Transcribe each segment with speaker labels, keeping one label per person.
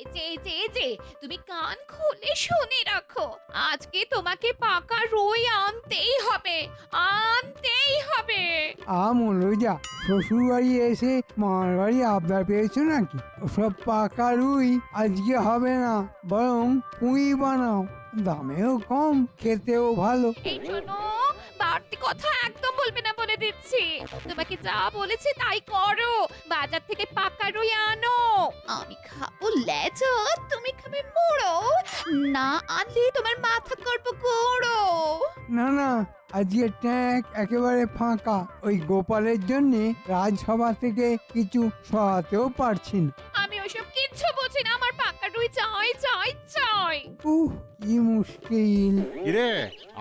Speaker 1: এই যে তুমি কান খুলে শুনে রাখো, আজকে তোমাকে পাকা রুই আনতেই হবে, আনতেই হবে।
Speaker 2: আমলো যা, শ্বশুর বাড়ি এসে মার বাড়ি আবদার পেয়েছো নাকি? ওসব পাকা রুই আজকে হবে না, বরং পুঁই বানাও, দামেও কম, খেতেও ভালো।
Speaker 1: এই শোনো, বাড়তি কথা একদম বলবে না বলে দিচ্ছি। তোমাকে যা বলেছি তাই করো, বাজার থেকে পাকা রুই আনো। আমি খাবো লেজা, তুমি খাবে মুড়ো, না আনলে তোমার মাথা করবো গুঁড়ো।
Speaker 2: না না, আজকে ট্যাঙ্ক একেবারে ফাঁকা। ওই গোপালের জন্যে রাজসভা থেকে কিছু সহাতেও পারছি না।
Speaker 1: আমি ওসব কিচ্ছু বুঝি না, আমার পাকা রুই চাই চাই চাই।
Speaker 2: কি মুশকিল।
Speaker 3: কিরে,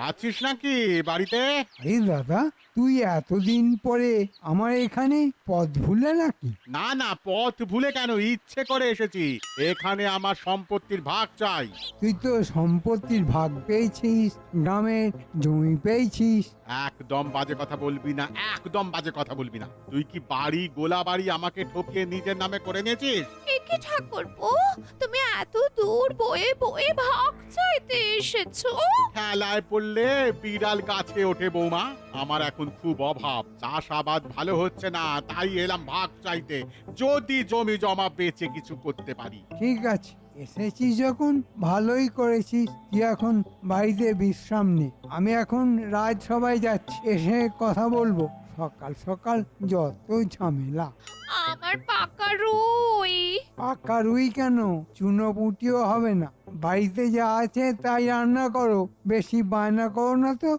Speaker 3: আছিস নাকি বাড়িতে?
Speaker 2: আরে দাদা, তুই এতদিন পরে আমার এখানে পথ ভুলে নাকি?
Speaker 3: না না, পথ ভুলে কেন, ইচ্ছে করে এসেছি। এখানে আমার সম্পত্তির ভাগ চাই।
Speaker 2: তুই তো সম্পত্তির ভাগ পেয়েছিস, গ্রামের জমি পেয়েছিস।
Speaker 3: একদম বাজে কথা বলবি না, একদম বাজে কথা বলবি না। তুই কি বাড়ি গোলা বাড়ি আমাকে ঠকিয়ে নিজের নামে করে নিয়েছিস?
Speaker 1: একে ঠাকুরপো, তুমি এত দূর বয়ে বয়ে ভাগ চাইতে এসেছো?
Speaker 3: খেলায় পড়লে বিড়াল গাছে ওঠে বৌমা। আমার এখন খুব অভাব, চাষাবাদ ভালো হচ্ছে না, তাই এলাম ভাগ চাইতে। যদি জমি জমা বেচে কিছু করতে পারি।
Speaker 2: ঠিক আছে, এসেছিস যখন ভালোই করেছিস। তুই এখন বাড়িতে বিশ্রাম নে, আমি এখন রাজসভায় যাচ্ছি, এসে কথা বলবো। সকাল সকাল যত ঝামেলা।
Speaker 1: আমার পাকা রুই।
Speaker 2: পাকা রুই কেন, চুনোপুটিও হবে না। বাড়িতে যা আছে তাই রান্না করো, বেশি বায়না করো না তো।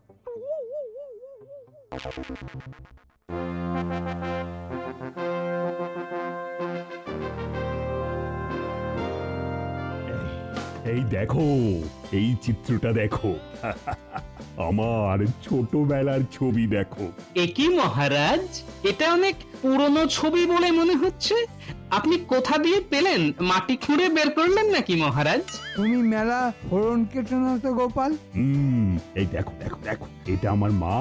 Speaker 4: এই দেখো, এই চিত্রটা দেখো। আমার ছোটবেলার ছবি দেখো।
Speaker 5: একই মহারাজ, এটা অনেক পুরনো ছবি বলে মনে হচ্ছে। আপনি কোথা দিয়ে পেলেন? মাটি খুঁড়ে বের করলেন নাকি মহারাজ?
Speaker 2: তুমি মেলা হরণ কেটো না তো গোপাল।
Speaker 4: এই দেখো দেখো দেখো, এটা আমার মা,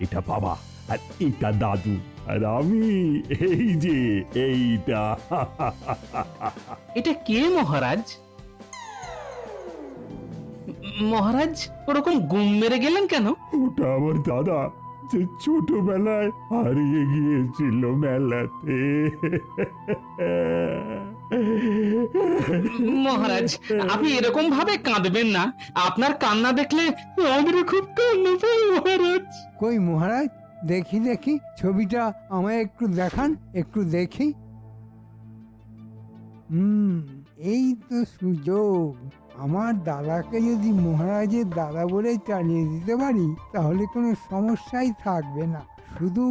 Speaker 4: এটা বাবা, আর এটা দাদু, আর আমি এই যে এইটা।
Speaker 5: এটা কে মহারাজ? মহারাজ ওরকম গুম মেরে গেলেন কেন?
Speaker 4: ওটা আমার দাদা, যে ছোটবেলায় হারিয়ে গিয়েছিল মেলাতে।
Speaker 5: মহারাজ আপনি এরকম ভাবে কাঁদবেন না, আপনার কান্না দেখলে আমাদের খুব কান্না পায় মহারাজ।
Speaker 2: কই মহারাজ, দেখি দেখি ছবিটা আমায় একটু দেখান, একটু দেখি। এই তো সুযোগ। আমার দাদাকে যদি মহারাজের দাদা বলে চালিয়ে দিতে পারি, তাহলে কোনো সমস্যাই থাকবে না। শুধু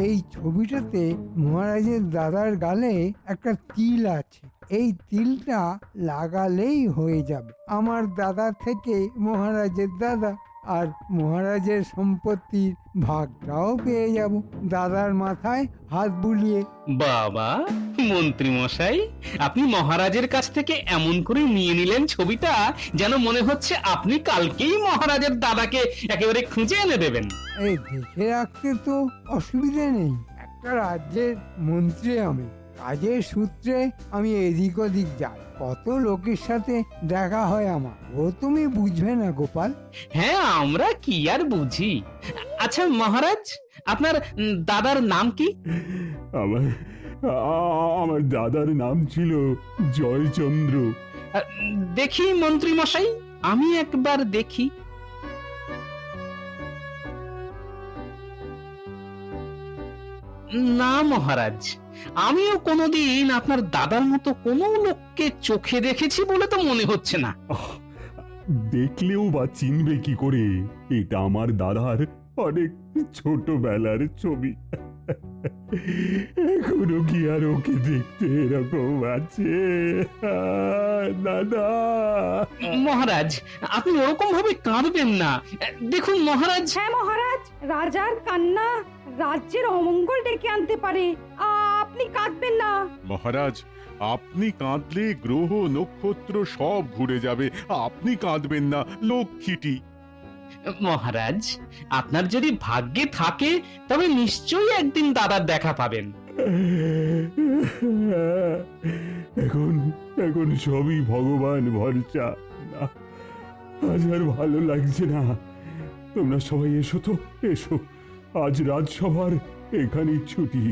Speaker 2: এই ছবিটাতে মহারাজের দাদার গালে একটা তিল আছে, এই তিলটা লাগালেই হয়ে যাবে। আমার দাদা থেকে মহারাজের দাদা, আর মহারাজের সম্পত্তির ভাগটাও পেয়ে যাব দাদার মাথায় হাত বুলিয়ে।
Speaker 5: বাবা মন্ত্রী মশাই, আপনি মহারাজের কাছ থেকে এমন করে নিয়ে নিলেন ছবিটা, যেন মনে হচ্ছে আপনি কালকেই মহারাজের দাদাকে একেবারে খুঁজে এনে দেবেন।
Speaker 2: এই দেখে রাখতে তো অসুবিধে নেই, একটা রাজ্যের মন্ত্রী আমি, কাজের সূত্রে আমি এদিক ওদিক যাই, কত লোকের সাথে দেখা হয় আমার, ও তুমি বুঝবে না গোপাল।
Speaker 5: হ্যাঁ আমরা কি আর বুঝি। আচ্ছা মহারাজ, আপনার দাদার নাম কি?
Speaker 4: আমার আমার দাদার নাম ছিল জয়চন্দ্র।
Speaker 5: দেখি মন্ত্রী মশাই, আমি একবার দেখি। না মহারাজ, আমিও কোনোদিন আপনার দাদার মতো কোনো লোককে চোখে দেখেছি বলে তো মনে হচ্ছে না।
Speaker 4: দেখলেও বা চিনবে কি করে? এটা আমার দাদার অনেক ছোটবেলার ছবি। এখনো কি আর ওকে দেখতে এরকম আছে? দাদা
Speaker 5: মহারাজ আপনি ওরকম ভাবে কাঁদবেন না। দেখুন মহারাজ।
Speaker 6: হ্যাঁ মহারাজ, রাজার কান্না রাজ্যের অমঙ্গল ডেকে আনতে পারে, আপনি কাঁদবেন না।
Speaker 3: মহারাজ, আপনি কাঁদলে গ্রহ নক্ষত্র সব ঘুরে যাবে, আপনি কাঁদবেন না লক্ষ্মীটি।
Speaker 5: মহারাজ আপনার যদি ভাগ্যে থাকে তবে নিশ্চয়ই একদিন দাদার দেখা পাবেন।
Speaker 4: এখন এখন সবই ভগবান ভরসা। না, আজ আর ভালো লাগছে না। তোমরা সবাই এসো তো, এসো। আজ রাজসভার এখানেই ছুটি।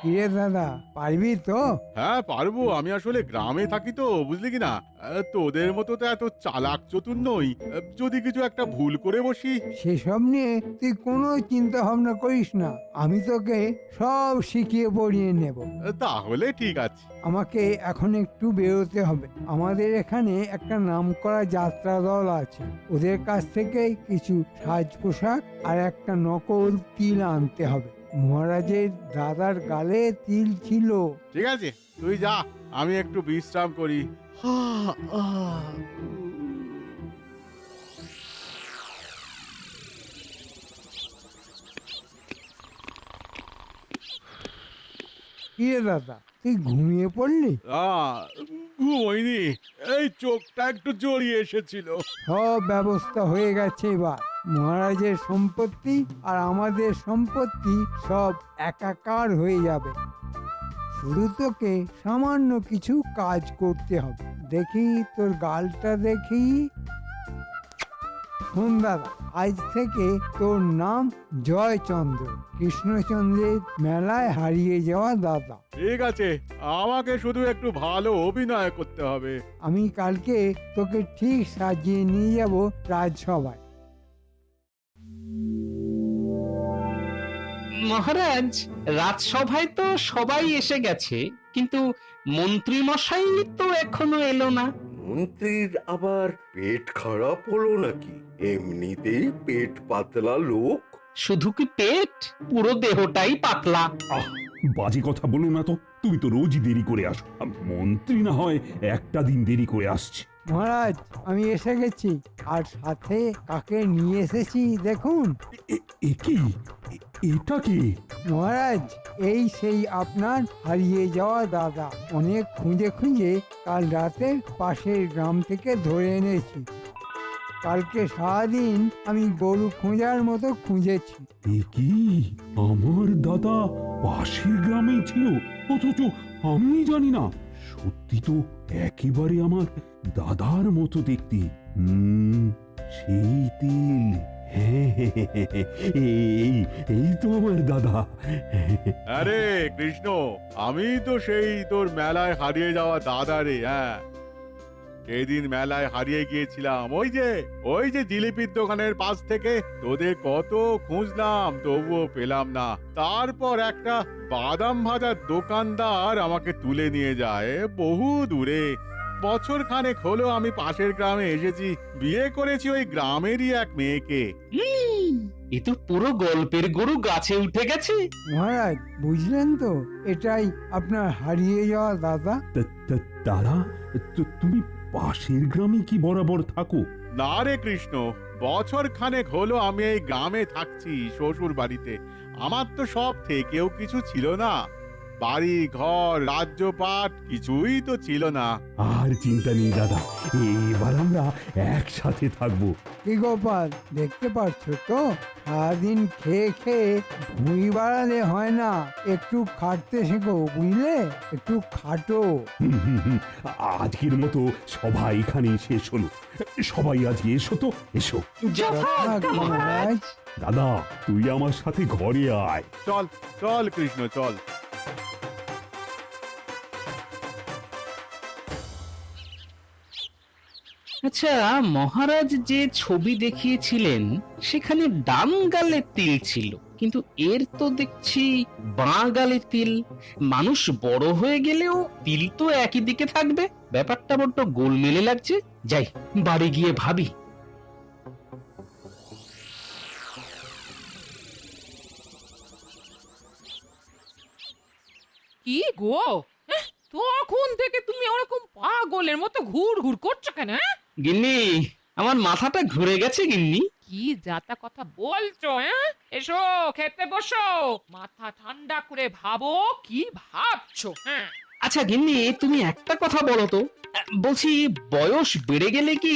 Speaker 2: কিরে দাদা, পারবি তো?
Speaker 3: হ্যাঁ পারবো, আমি আসলে গ্রামে থাকি তো, বুঝলি কি না? তোদের মতো তো এত চালাক চতুর নই। যদি কিছু একটা ভুল করে বসি।
Speaker 2: সেসব নিয়ে তুই কোনো চিন্তা ভাবনা করিস না, আমি তোকে সব শিখিয়ে পড়িয়ে নেব।
Speaker 3: তাহলে ঠিক আছে।
Speaker 2: আমাকে এখন একটু বেরোতে হবে। আমাদের এখানে একটা নামকরা যাত্রা দল আছে, ওদের কাছ থেকে কিছু সাজ পোশাক আর একটা নকল তিল আনতে হবে। মহারাজের দাদার গালে তিল ছিল।
Speaker 3: ঠিক আছে, তুই যা, আমি একটু বিশ্রাম করি।
Speaker 2: কিরে দাদা, তুই ঘুমিয়ে পড়লি?
Speaker 3: ঘুমোইনি, এই চোখটা একটু জড়িয়ে এসেছিল।
Speaker 2: সব ব্যবস্থা হয়ে গেছে এবার। মহারাজের সম্পত্তি আর আমাদের সম্পত্তি সব একাকার হয়ে যাবে। শুধু তোকে সামান্য কিছু কাজ করতে হবে। দেখি তোর গালটা দেখি। শোন দাদা, আজ থেকে তোর নাম জয়চন্দ্র, কৃষ্ণচন্দ্রের মেলায় হারিয়ে যাওয়া দাদা।
Speaker 3: ঠিক আছে, আমাকে শুধু একটু ভালো অভিনয় করতে হবে।
Speaker 2: আমি কালকে তোকে ঠিক সাজিয়ে নিয়ে যাব রাজসভায়।
Speaker 5: মহারাজ, রাজসভায় তো সবাই এসে গেছে, কিন্তু মন্ত্রী মশাই তো এখনো এলো না।
Speaker 7: মন্ত্রীর আবার পেট খারাপ হলো নাকি? এমনিতেই পেট পাতলা লোক।
Speaker 5: শুধু কি পেট, পুরো দেহটাই পাতলা।
Speaker 4: আহ, বাজে কথা বলো না তো। তুমি তো রোজই দেরি করে আসো। মন্ত্রী না হয় একটা দিন দেরি করে আসছে।
Speaker 2: মহারাজ, আমি এসে গেছি, আর সাথে কাকে নিয়ে এসেছি দেখুন।
Speaker 4: এ কি? এটা কি?
Speaker 2: মহারাজ, এই সেই আপনার হারিয়ে যাওয়া দাদা। অনেক খুঁজে খুঁজে কাল রাতে পাশের গ্রাম থেকে ধরে এনেছি। কালকে সারাদিন আমি গরু খোঁজার মতো খুঁজেছি।
Speaker 4: এ কি? আমার দাদা পাশের গ্রামেই ছিল, অথচ আমি জানি না। সত্যি তো একেবারে আমার দাদার মতো দেখতে। সেই তিল। হ্যাঁ, এই তো আমার দাদা।
Speaker 3: আরে কৃষ্ণ, আমি তো সেই তোর মেলায় হারিয়ে যাওয়া দাদা রে। হ্যাঁ, সেদিন মেলায় হারিয়ে গিয়েছিলাম, ওই যে জিলিপির দোকানের পাশ থেকে। তোদের কত খুঁজলাম, তবুও পেলাম না। তারপর একটা বাদাম ভাজার দোকানদার আমাকে তুলে নিয়ে যায় বহু দূরে। বছর খানেক হলো আমি পাশের গ্রামে এসেছি, বিয়ে করেছি ওই গ্রামেরই এক মেয়েকে।
Speaker 5: এ তো পুরো গল্পের গরু গাছে উঠে গেছে।
Speaker 2: মহারাজ, বুঝলেন তো, এটাই আপনার হারিয়ে যাওয়া দাদা।
Speaker 4: দাদা, তুমি পাশের গ্রামে কি বরাবর থাকো?
Speaker 3: না রে কৃষ্ণ, বছর খানেক হলো আমি এই গ্রামে থাকছি শ্বশুর বাড়িতে। আমার তো সব থেকেও কিছু ছিল না, বাড়ি ঘর রাজ্যপাট কিছুই তো ছিল না।
Speaker 4: আর চিন্তা নেই দাদা, এবার আমরা একসাথে থাকবো।
Speaker 2: কি গোপাল, দেখতে পাচ্ছ তো, সারাদিন খেয়ে খেয়ে ভুঁড়ি বাড়ালে হয় না, একটু খাটতে শেখো, বুঝলে? একটু খাটো।
Speaker 4: আজকের মতো সবাই এখানে শেষ হলো। সবাই আজকে এসো তো, এসো।
Speaker 2: থাক, মহারাজ।
Speaker 4: দাদা, তুই আমার সাথে ঘরে আয়।
Speaker 3: চল চল কৃষ্ণ, চল।
Speaker 5: আচ্ছা, মহারাজ যে ছবি দেখিয়েছিলেন সেখানে ডান গালে তিল ছিল, কিন্তু এর তো দেখছি বাঁ গালে তিল। মানুষ বড় হয়ে গেলেও তিল তো একই দিকে থাকবে। ব্যাপারটা বড্ড গোলমেলে লাগছে। যাই, বাড়ি গিয়ে ভাবি।
Speaker 8: কি গো, তখন থেকে তুমি ওরকম পাগলের মতো ঘুর ঘুর করছো কেন?
Speaker 5: গিন্নি, আমার মাথাটা ঘুরে গেছে গিন্নি।
Speaker 8: কি যাতা কথা বলছো? এসো খেতে বসো, মাথা ঠান্ডা করে ভাবো কি ভাবছো।
Speaker 5: আচ্ছা গিন্নি, তুমি একটা কথা বলো তো, বলছি বয়স বেড়ে গেলে কি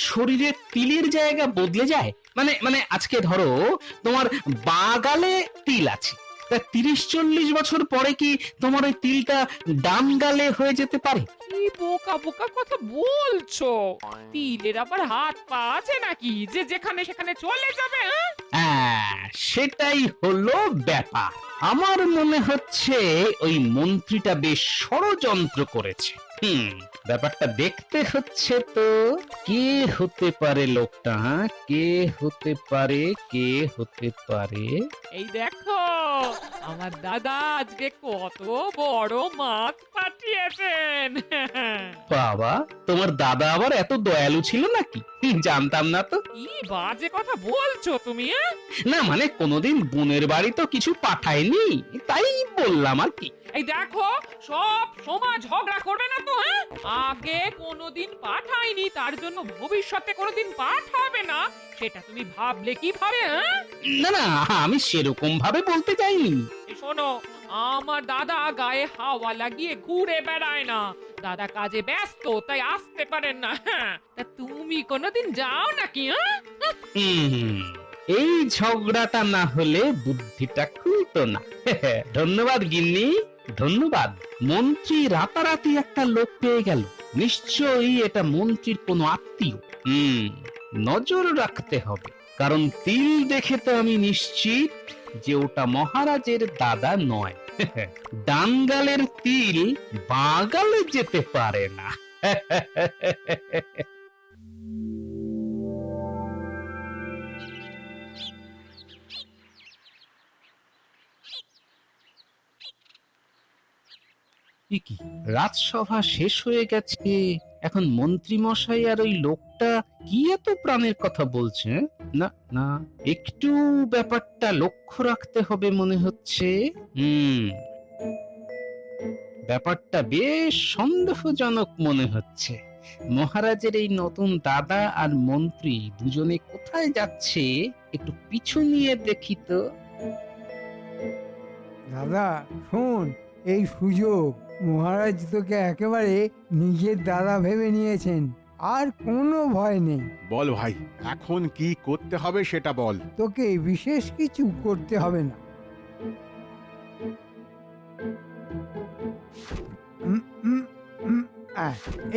Speaker 5: শরীরে তিলের জায়গা বদলে যায়? মানে আজকে ধরো তোমার বাগালে তিল আছে, তা 30-40 বছর পরে কি তোমার ওই তিলটা ডান গালে হয়ে যেতে পারে?
Speaker 8: কি বোকা বোকা কথা বলছো? তিলের আবার হাত পা আছে নাকি যে যেখানে সেখানে চলে যাবে?
Speaker 5: হ্যাঁ, সেটাই হলো ব্যাপার। আমার মনে হচ্ছে ওই মন্ত্রীটা বেশ ষড়যন্ত্র করেছে। ব্যাপারটা দেখতে হচ্ছে তো। কে হতে পারে লোকটা? কে হতে পারে? কে হতে পারে?
Speaker 8: এই দেখো, আমার দাদা আজকে কত বড় মাছ পাঠিয়েছেন।
Speaker 5: বাবা, তোমার দাদা আবার এত দয়ালু ছিল নাকি? জানতাম না তো।
Speaker 8: কি বাজে কথা বলছো তুমি?
Speaker 5: না মানে কোনোদিন বোনের বাড়ি তো কিছু পাঠায়নি, তাই বললাম আর কি।
Speaker 8: এই দেখো, সব সময় ঝগড়া করবে না তো। আগে কোনোদিন পাঠায়নি, তার জন্য ভবিষ্যতে কোনোদিন পাঠাবে না, সেটা তুমি ভাবলে কিভাবে?
Speaker 5: না না, আমি সেরকম ভাবে বলতে চাইনি।
Speaker 8: শোনো, আমার দাদা গায়ে হাওয়া লাগিয়ে ঘুরে বেড়ায় না। দাদা কাজে ব্যস্ত, তাই আসতে পারেন না। তা তুমি কোনোদিন যাও নাকি?
Speaker 5: হুম, এই ঝগড়াটা না হলে বুদ্ধিটা খুলতো না। ধন্যবাদ গিন্নি, ধন্যবাদ। মন্ত্রী রাতারাতি একটা লোক পেয়ে গেল। নিশ্চয়ই এটা মন্ত্রীর কোনো আত্মীয়। নজর রাখতে হবে, কারণ তিল দেখে তো আমি নিশ্চিত যে ওটা মহারাজের দাদা নয়। ডান গালের তিল বাঁ গালে যেতে পারে না। কি রাজসভা শেষ হয়ে গেছে, এখন মন্ত্রী মশাই আর ওই লোকটা কি এত প্রাণের কথা বলছে? না না, একটু ব্যাপারটা লক্ষ্য রাখতে হবে মনে হচ্ছে। ব্যাপারটা বেশ সন্দেহজনক মনে হচ্ছে। মহারাজের এই নতুন দাদা আর মন্ত্রী দুজনে কোথায় যাচ্ছে, একটু পিছু নিয়ে দেখি তো।
Speaker 2: দাদা শোন, এই সুযোগ মহারাজ তোকে একেবারে নিজের দাদা ভেবে নিয়েছেন, আর কোনো ভয় নেই।
Speaker 3: বল ভাই, এখন কি করতে হবে সেটা বল।
Speaker 2: তোকে বিশেষ কিছু করতে হবে না।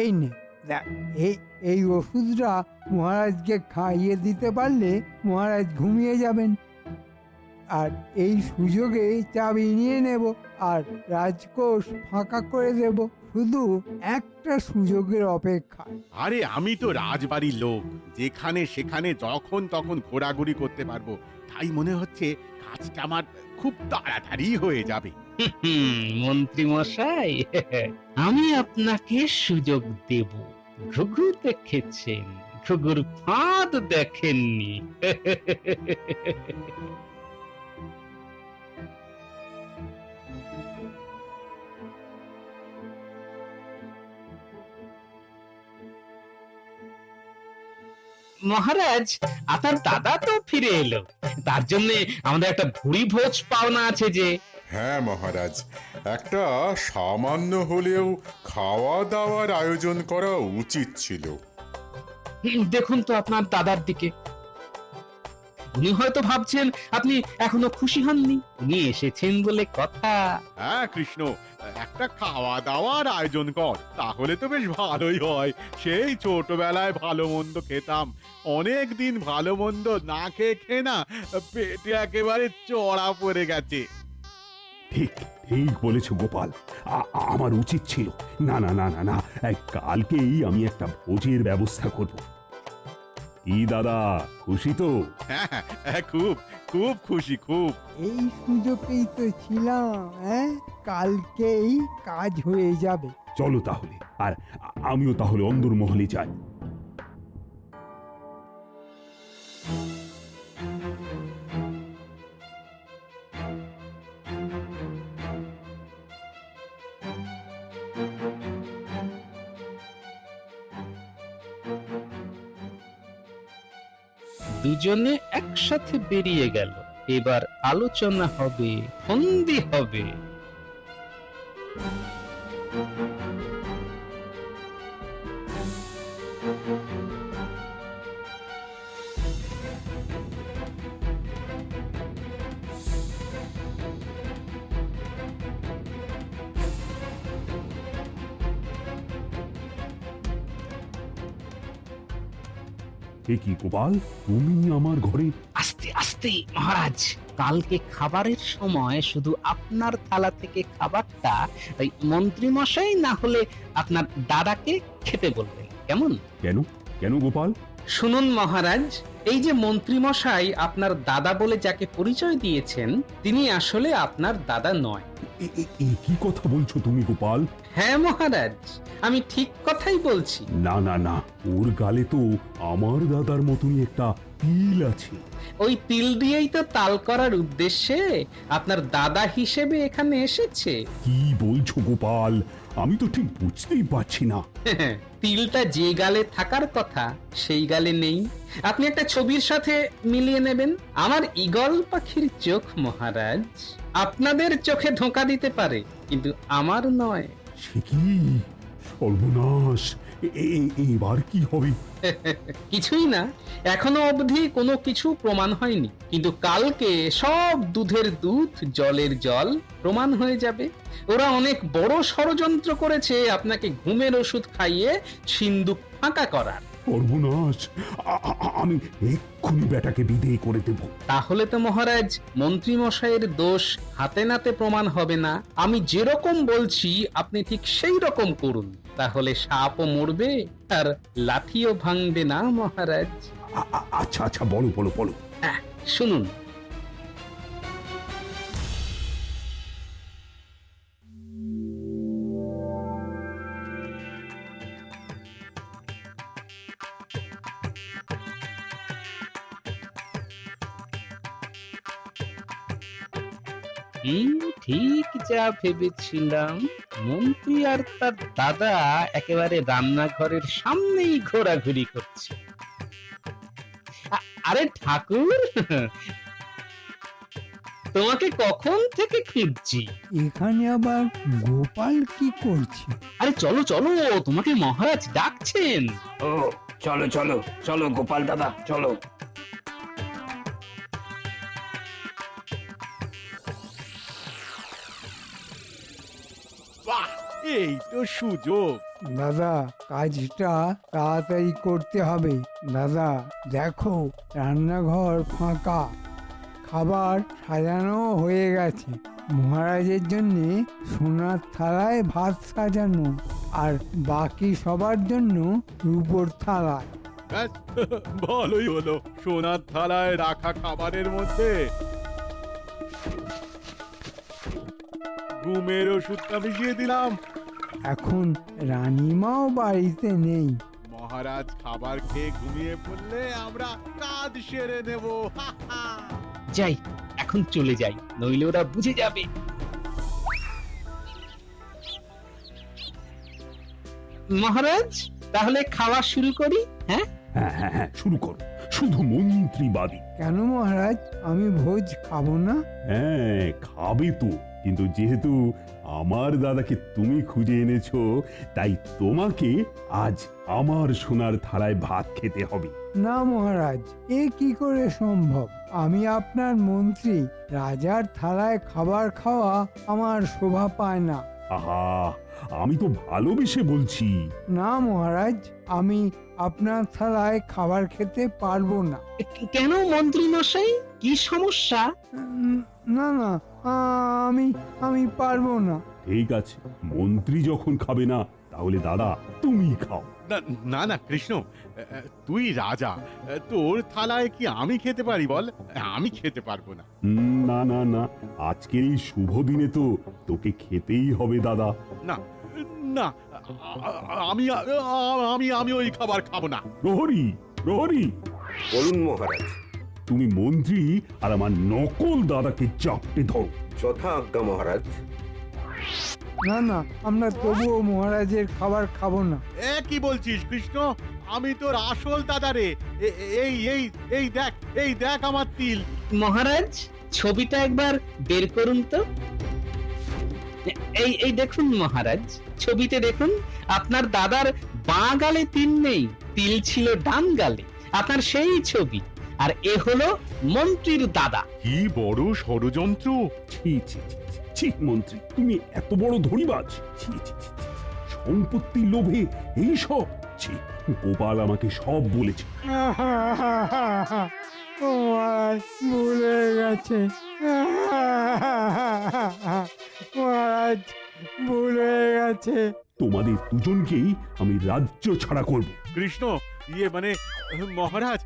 Speaker 2: এই নে দেখ, এই ওষুধটা মহারাজকে খাইয়ে দিতে পারলে মহারাজ ঘুমিয়ে যাবেন। আর এই সুযোগে চাবি নিয়ে নেব আর রাজকোষ ফাঁকা করে দেব, শুধু একটা সুযোগের অপেক্ষা।
Speaker 3: আরে আমি তো রাজবাড়ির লোক, যেখানে সেখানে যখন তখন ঘোরাঘুরি করতে পারবো, তাই মনে হচ্ছে কাজটা আমার খুব তাড়াতাড়ি হয়ে যাবে।
Speaker 5: মন্ত্রী মশাই, আমি আপনাকে সুযোগ দেব। ঘুঘু দেখেছেন, ঘুঘুর ফাঁদ দেখেননি। মহারাজ, আপনার দাদা তো ফিরে এলো, তার জন্য আমাদের একটা ভুরি ভোজ পাওনা আছে যে।
Speaker 9: হ্যাঁ মহারাজ, একটা সামান্য হলেও খাওয়া দাওয়ার আয়োজন করা উচিত ছিল।
Speaker 5: দেখুন তো আপনার দাদার দিকে, উনি হয়তো ভাবছেন আপনি এখনো খুশি হননি। উনি এসেছেন বলে কথা।
Speaker 3: হ্যাঁ কৃষ্ণ, একটা খাওয়া দাওয়ার আয়োজন কর, তাহলে তো বেশ ভালোই হয়। সেই ছোটবেলায় ভালো মন্দ খেতাম, অনেক দিন ভালো মন্দ না খেয়ে খেয়ে না পেটে একেবারে চড়া পড়ে গেছে।
Speaker 4: ঠিক ঠিক বলেছ গোপাল, আমার উচিত ছিল। না না না না না, কালকেই আমি একটা ভোজের ব্যবস্থা করব। কি দাদা, খুশি তো?
Speaker 3: হ্যাঁ হ্যাঁ, খুব খুব খুশি, খুব।
Speaker 2: এই সুযোগেই তো ছিলাম, কালকেই কাজ হয়ে যাবে।
Speaker 4: চলো তাহলে, আর আমিও তাহলে অন্দরমহলে যাই।
Speaker 5: দুজনে একসাথে বেরিয়ে গেল। এবার আলোচনা হবে, ফন্দি হবে।
Speaker 4: এ কি গোপাল, তুমি আমার ঘরে?
Speaker 5: আস্তে আস্তে মহারাজ, কালকে খাবারের সময় শুধু আপনার থালা থেকে খাবারটা ওই মন্ত্রী মশাই না হলে আপনার দাদাকে খেতে বলবেন, কেমন?
Speaker 4: কেন কেন গোপাল?
Speaker 5: শুনুন মহারাজ, এই যে মন্ত্রী মশাই আপনার দাদা বলে যাকে পরিচয় দিয়েছেন, তিনি আসলে আপনার দাদা নয়।
Speaker 4: এ কি কথা বলছো তুমি গোপাল?
Speaker 5: হ্যাঁ মহারাজ, আমি ঠিক কথাই বলছি।
Speaker 4: না না না, ওর গালে তো আমার দাদার মতনই একটা তিল আছে।
Speaker 5: ওই তিল দিয়েই তো তাল করার উদ্দেশ্যে আপনার দাদা হিসেবে এখানে এসেছে।
Speaker 4: কি বলছো গোপাল? আমি তো ঠিক বুঝতেই পারছি না।
Speaker 5: তিলটা যে গালে থাকার কথা সেই গালে নেই। আপনি একটা ছবির সাথে মিলিয়ে নেবেন। আমার ঈগল পাখির চোখ মহারাজ, আপনাদের চোখে ধোঁকা দিতে পারে, কিন্তু আমার নয়।
Speaker 4: সে কি সর্বনাশ! এবার কি হবে?
Speaker 5: কিছুই না, এখনো অবধি কোনো কিছু প্রমাণ হয়নি, কিন্তু কালকে সব দুধের দুধ জলের জল প্রমাণ হয়ে যাবে। ওরা অনেক বড় ষড়যন্ত্র করেছে আপনাকে ঘুমের ওষুধ খাইয়ে সিন্দুক ফাঁকা করার।
Speaker 4: সর্বনাশ! আমি এক্ষুনি বেটাকে বিদেয় করে দেব।
Speaker 5: তাহলে তো মহারাজ মন্ত্রী মশাইয়ের দোষ হাতে নাতে প্রমাণ হবে না। আমি যেরকম বলছি আপনি ঠিক সেই রকম করুন, তাহলে সাপও মরবে আর লাঠিও ভাঙবে না মহারাজ।
Speaker 4: আচ্ছা আচ্ছা, বলো বলো বলো।
Speaker 5: শুনুন, ঠিক যা ভেবেছিলাম, মন্ত্রী আর তার দাদা একেবারে রান্নাঘরের সামনেই ঘোরাঘুরি করছে। আরে ঠাকুর, তোমাকে কখন থেকে খুঁজছি।
Speaker 2: এখানে আবার গোপাল কি করছে?
Speaker 5: আরে চলো চলো, তোমাকে মহারাজ ডাকছেন।
Speaker 10: ও চলো চলো চলো গোপাল দাদা, চলো।
Speaker 3: বাহ, এই তো সুযোগ।
Speaker 2: দাদা, কাজটা তাড়াতাড়ি করতে হবে। দাদা দেখো, রান্নাঘর ফাঁকা, খাবার সাজানো হয়ে গেছে। মহারাজের জন্য সোনার থালায় ভাত সাজানো, আর বাকি সবার জন্য রূপোর থালায়।
Speaker 3: ব্যাস, ভালোই হলো। সোনার থালায় রাখা খাবারের মধ্যে ঘুমের ওষুধটা মিশিয়ে দিলাম।
Speaker 2: এখন রানীমাও বাড়িতে নেই।
Speaker 3: মহারাজ খাবার খেয়ে ঘুমিয়ে পড়লে আমরা কাজ সেরে নেব।
Speaker 5: যাই, এখন চলে যাই, নইলে ওরা বুঝে যাবে। মহারাজ, তাহলে খাওয়া শুরু করি? হ্যাঁ
Speaker 4: হ্যাঁ হ্যাঁ হ্যাঁ, শুরু করো। শুধু মন্ত্রীবাদী।
Speaker 2: কেন মহারাজ, আমি ভোজ খাবো না?
Speaker 4: হ্যাঁ খাবে তো, কিন্তু যেহেতু আমার দাদাকে তুমি খুঁজে এনেছো, তাই তোমাকে আজ আমার সোনার থালায় ভাত খেতে হবে।
Speaker 2: না মহারাজ, এ কি করে সম্ভব? আমি আপনার মন্ত্রী, রাজার থালায় খাবার খাওয়া আমার শোভা পায় না।
Speaker 4: আহা, আমি তো ভালোবেসে বলছি।
Speaker 2: না মহারাজ, আমি আপনার থালায় খাবার খেতে পারবো না।
Speaker 5: কেন মন্ত্রী মশাই, কি সমস্যা?
Speaker 2: না না, আমি পারবো না।
Speaker 4: ঠিক আছে, মন্ত্রী যখন খাবে না, তাহলে দাদা তুমি খাও।
Speaker 3: না না কৃষ্ণ, তুই রাজা, তোর থালায় কি আমি খেতে পারি বল? আমি খেতে পারবো না।
Speaker 4: না না না, আজকের এই শুভ দিনে তো তোকে খেতেই হবে দাদা।
Speaker 3: না না, আমি আমি আমি ওই খাবার খাবো না।
Speaker 4: প্রহরী, প্রহরী,
Speaker 7: বলুন মহারাজ।
Speaker 4: তুমি মন্ত্রী আর আমার নকল দাদাকে চাপটে ধরো।
Speaker 7: যথা আজ্ঞা মহারাজ।
Speaker 2: না না, আমরা তবুও মহারাজের খাবার খাবো না।
Speaker 3: কি বলছিস কৃষ্ণ? আমি তোর আসল দাদা রে। এই এই এই দেখ, এই দেখ আমার তিল।
Speaker 5: মহারাজ, ছবিটা একবার বের করুন তো। এই দেখুন মহারাজ, ছবিতে দেখুন, আপনার দাদার বাঁ গালে তিল নেই, তিল ছিল ডান গালে। আপনার সেই ছবি। আর এ হলো মন্ত্রীর দাদা।
Speaker 3: কি বড় ষড়যন্ত্র!
Speaker 4: ছি ছি ছি ছি, মন্ত্রী তুমি এত বড় ধনীবাজ! ছি ছি ছি, সম্পত্তির লোভে এইসব! যাচ্ছি। গোপাল আমাকে সব বলেছে।
Speaker 2: ও মহারাজ ভুল হয়ে গেছে, মহারাজ ভুল হয়ে গেছে।
Speaker 4: তোমাদের দুজনকেই আমি রাজ্য ছাড়া করব।
Speaker 3: কৃষ্ণ, ইয়ে মানে মহারাজ,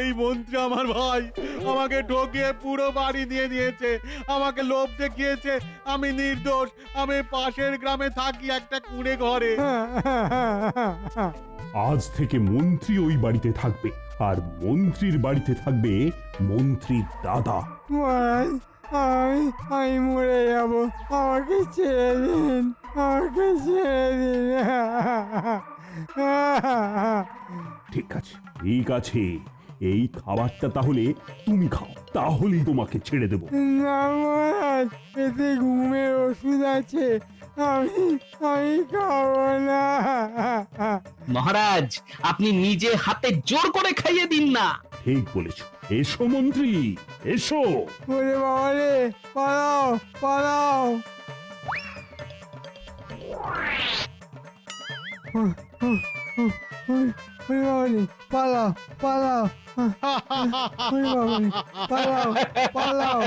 Speaker 3: এই মন্ত্রী আমার ভাই আমাকে ঠকিয়ে পুরো বাড়ি দিয়ে নিয়েছে, আমাকে লোভ দেখিয়েছে। আমি নির্দোষ, আমি পাশের গ্রামে থাকি একটা কুঁড়ে ঘরে।
Speaker 4: আজ থেকে মন্ত্রী ওই বাড়িতে থাকবে, আর মন্ত্রীর বাড়িতে থাকবে মন্ত্রীর দাদা।
Speaker 2: মহারাজ আমি মরে যাব, আমাকে ছেড়ে দিন, আমাকে ছেড়ে দিন।
Speaker 4: ঠিক আছে, ঠিক আছে, এই খাবারটা তাহলে তুমি খাও, তাহলেই তোমাকে ছেড়ে দেব।
Speaker 2: না মহারাজ, এতে ঘুমের ওষুধ আছে, আমি খাবো না।
Speaker 5: মহারাজ আপনি নিজে হাতে জোর করে খাইয়ে দিন না।
Speaker 4: ঠিক বলেছ। এসো মন্ত্রী, এসো।
Speaker 2: ওরে বাবা রে, পালাও পালাও। ওরে বাবা রে, পালাও পালাও। ওরে বাবা রে, পালাও পালাও।